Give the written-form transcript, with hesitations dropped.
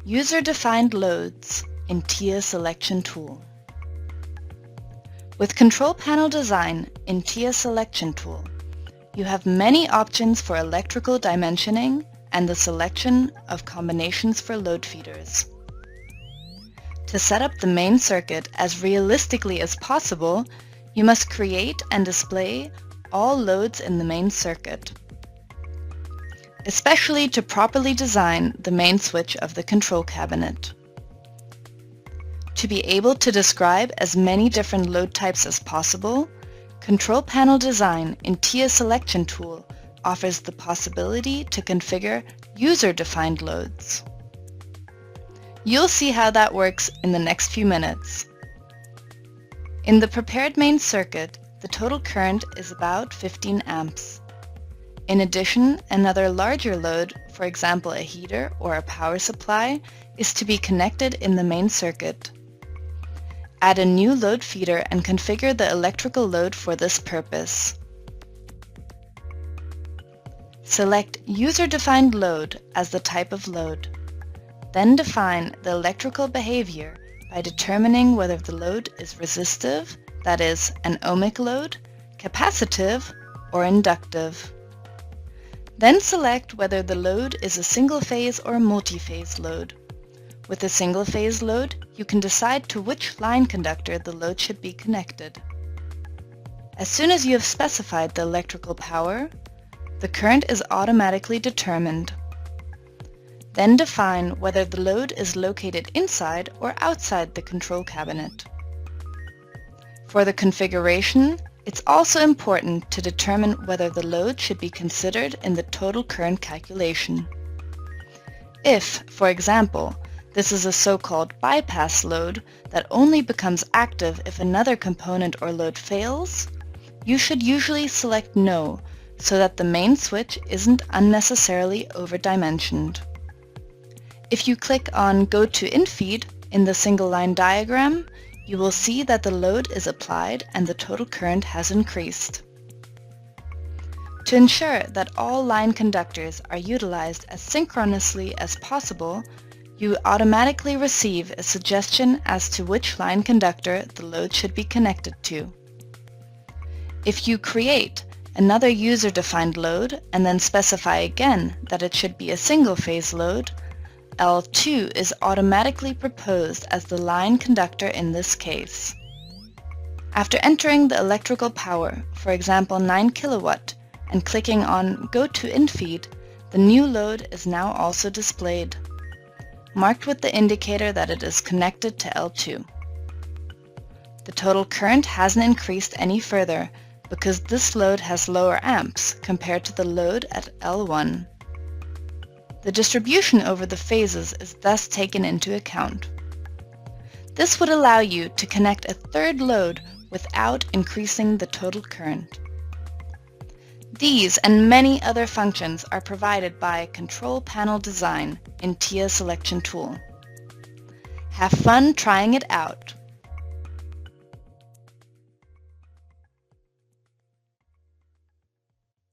User-defined loads in TIA Selection Tool. With Control Panel Design in TIA Selection Tool, you have many options for electrical dimensioning and the selection of combinations for load feeders. To set up the main circuit as realistically as possible, you must create and display all loads in the main circuit, especially to properly design the main switch of the control cabinet. To be able to describe as many different load types as possible, Control Panel Design in TIA Selection Tool offers the possibility to configure user-defined loads. You'll see how that works in the next few minutes. In the prepared main circuit, the total current is about 15 amps. In addition, another larger load, for example a heater or a power supply, is to be connected in the main circuit. Add a new load feeder and configure the electrical load for this purpose. Select User-Defined Load as the type of load. Then define the electrical behavior by determining whether the load is resistive, that is, an ohmic load, capacitive, or inductive. Then select whether the load is a single-phase or multi-phase load. With a single-phase load, you can decide to which line conductor the load should be connected. As soon as you have specified the electrical power, the current is automatically determined. Then define whether the load is located inside or outside the control cabinet. For the configuration, it's also important to determine whether the load should be considered in the total current calculation. If, for example, this is a so-called bypass load that only becomes active if another component or load fails, you should usually select No so that the main switch isn't unnecessarily over-dimensioned. If you click on Go to InFeed in the single-line diagram, you will see that the load is applied and the total current has increased. To ensure that all line conductors are utilized as synchronously as possible, you automatically receive a suggestion as to which line conductor the load should be connected to. If you create another user-defined load and then specify again that it should be a single-phase load, L2 is automatically proposed as the line conductor in this case. After entering the electrical power, for example 9 kilowatt, and clicking on Go to InFeed, the new load is now also displayed, marked with the indicator that it is connected to L2. The total current hasn't increased any further because this load has lower amps compared to the load at L1. The distribution over the phases is thus taken into account. This would allow you to connect a third load without increasing the total current. These and many other functions are provided by Control Panel Design in TIA Selection Tool. Have fun trying it out!